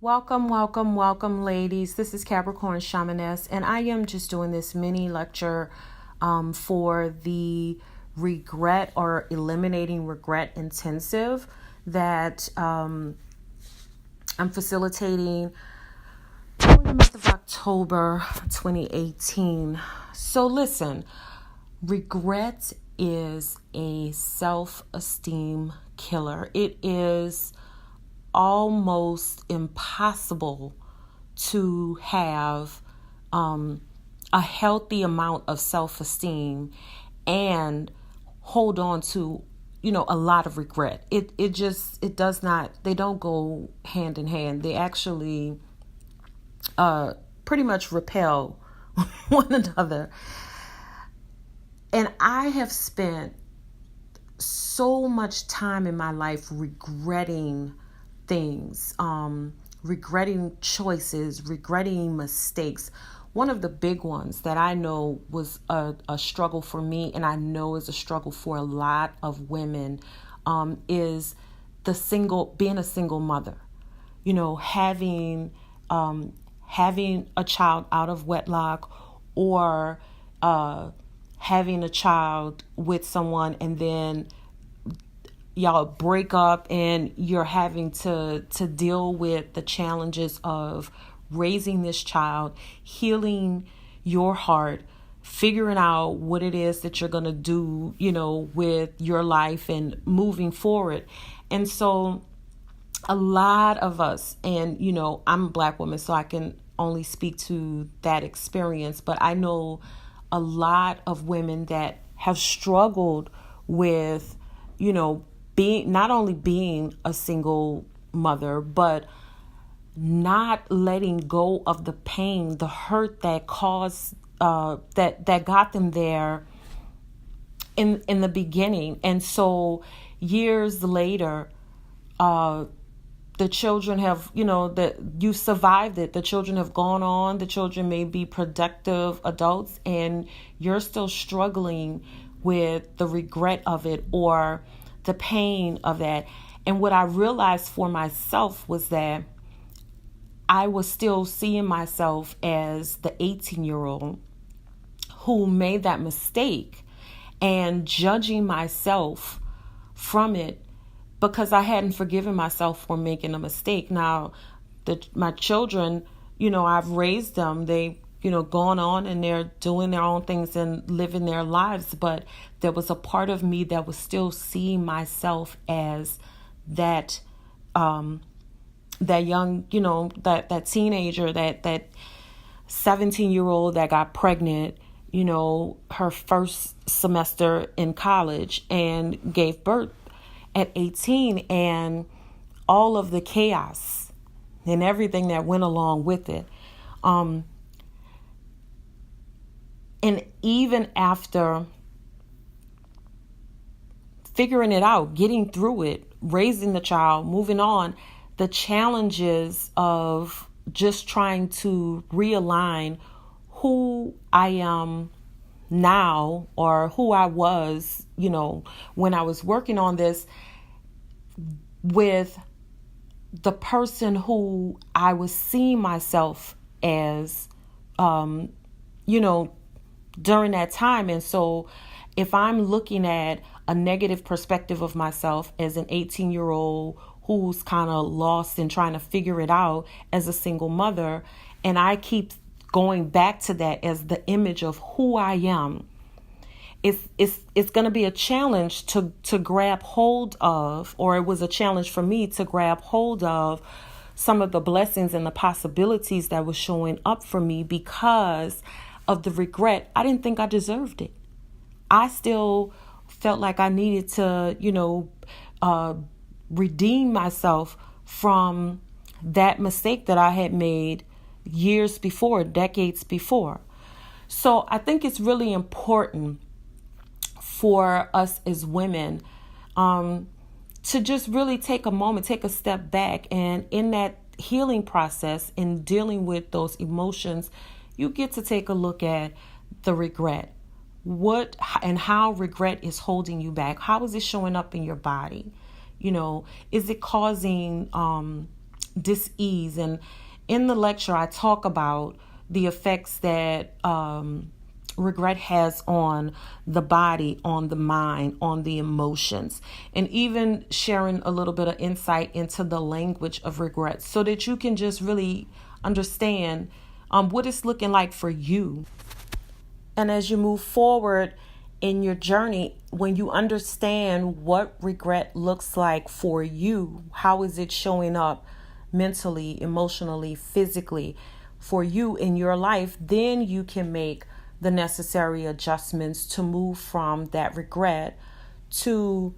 Welcome, welcome, welcome, ladies. This is Capricorn Shamaness, and I am just doing this mini lecture for the regret or eliminating regret intensive that I'm facilitating for the month of October 2018. So listen, regret is a self-esteem killer. It is almost impossible to have a healthy amount of self-esteem and hold on to a lot of regret. It does not, they don't go hand in hand. They actually pretty much repel one another. And I have spent so much time in my life regretting things, regretting choices, regretting mistakes. One of the big ones that I know was a struggle for me, and I know is a struggle for a lot of women, is being a single mother. Having a child out of wedlock, or having a child with someone, and then y'all break up and you're having to deal with the challenges of raising this child, healing your heart, figuring out what it is that you're going to do, with your life and moving forward. And so a lot of us, and, I'm a Black woman, so I can only speak to that experience, but I know a lot of women that have struggled with, not only being a single mother, but not letting go of the pain, the hurt that caused, that got them there in the beginning. And so years later, the children have, that you survived it. The children have gone on. The children may be productive adults, and you're still struggling with the regret of it or the pain of that. And what I realized for myself was that I was still seeing myself as the 18-year-old who made that mistake and judging myself from it because I hadn't forgiven myself for making a mistake. Now, my children, I've raised them. They gone on and they're doing their own things and living their lives. But there was a part of me that was still seeing myself as that, that young, that teenager, that 17-year-old that got pregnant, her first semester in college and gave birth at 18, and all of the chaos and everything that went along with it. And even after figuring it out, getting through it, raising the child, moving on, the challenges of just trying to realign who I am now or who I was, when I was working on this, with the person who I was seeing myself as, during that time. And so if I'm looking at a negative perspective of myself as an 18-year-old who's kind of lost and trying to figure it out as a single mother, and I keep going back to that as the image of who I am, it's going to be a challenge to grab hold of, or it was a challenge for me to grab hold of some of the blessings and the possibilities that was showing up for me because of the regret. I didn't think I deserved it. I still felt like I needed to, redeem myself from that mistake that I had made years before, decades before. So I think it's really important for us as women to just really take a moment, take a step back, and in that healing process, in dealing with those emotions, you get to take a look at the regret. What and how regret is holding you back. How is it showing up in your body? Is it causing dis-ease. And in the lecture, I talk about the effects that regret has on the body, on the mind, on the emotions, and even sharing a little bit of insight into the language of regret so that you can just really understand what it's looking like for you. And as you move forward in your journey, when you understand what regret looks like for you, how is it showing up mentally, emotionally, physically for you in your life, then you can make the necessary adjustments to move from that regret to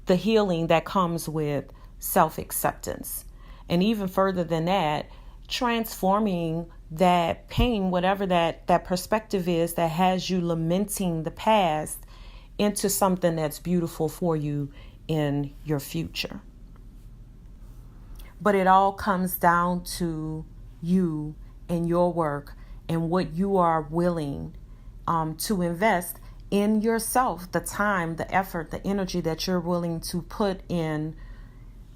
the healing that comes with self-acceptance. And even further than that, transforming that pain, whatever that perspective is that has you lamenting the past, into something that's beautiful for you in your future. But it all comes down to you and your work and what you are willing to invest in yourself, the time, the effort, the energy that you're willing to put in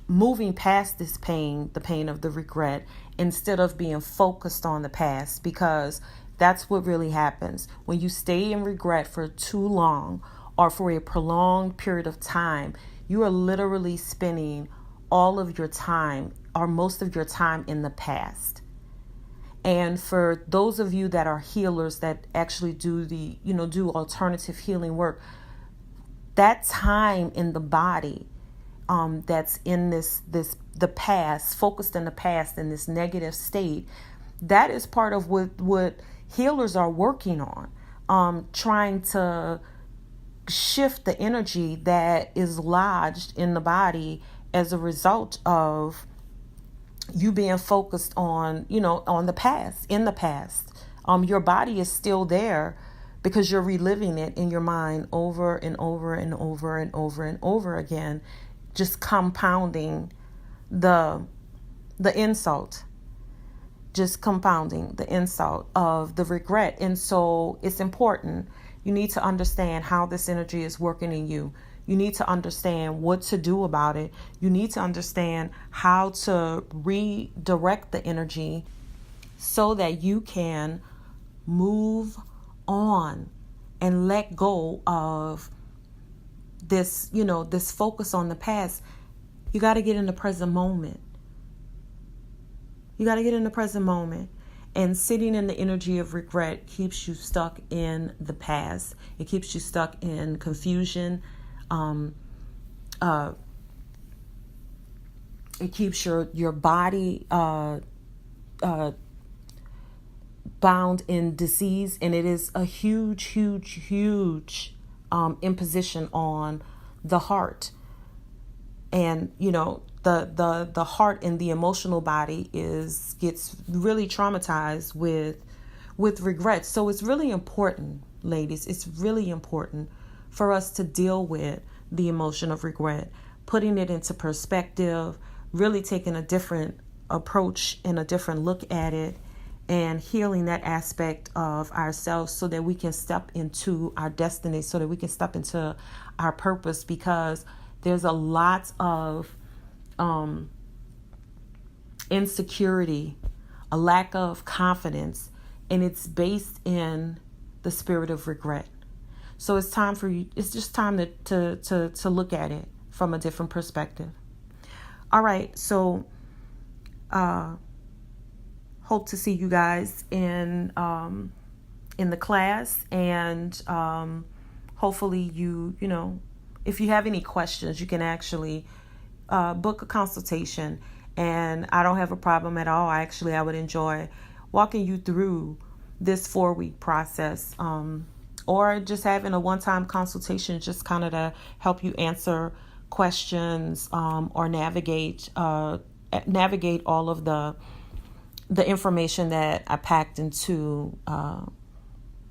moving past this pain, the pain of the regret, instead of being focused on the past, because that's what really happens. When you stay in regret for too long or for a prolonged period of time, you are literally spending all of your time or most of your time in the past. And for those of you that are healers that actually do do alternative healing work, that time in the body that's in the past, focused in the past, in this negative state, that is part of what healers are working on, trying to shift the energy that is lodged in the body as a result of you being focused on, on the past, in the past. Your body is still there because you're reliving it in your mind over and over and over and over and over again, just compounding the insult, just compounding the insult of the regret. And so it's important. You need to understand how this energy is working in you. You need to understand what to do about it. You need to understand how to redirect the energy so that you can move on and let go of this, this focus on the past. You got to get in the present moment. You got to get in the present moment. And sitting in the energy of regret keeps you stuck in the past. It keeps you stuck in confusion. It keeps your body bound in disease, and it is a huge imposition on the heart. And the heart and the emotional body gets really traumatized with regret. So it's really important, ladies, it's really important for us to deal with the emotion of regret, putting it into perspective, really taking a different approach and a different look at it, and healing that aspect of ourselves so that we can step into our destiny, so that we can step into our purpose, because there's a lot of insecurity, a lack of confidence, and it's based in the spirit of regret. So it's time for you. It's just time to look at it from a different perspective. All right. So, hope to see you guys in the class, and hopefully if you have any questions, you can actually book a consultation, and I don't have a problem at all. I would enjoy walking you through this 4-week process, or just having a one-time consultation, just kind of to help you answer questions, or navigate all of the information that I packed into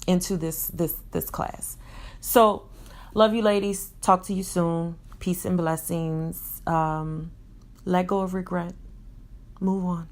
this class. So, love you, ladies. Talk to you soon. Peace and blessings. Let go of regret. Move on.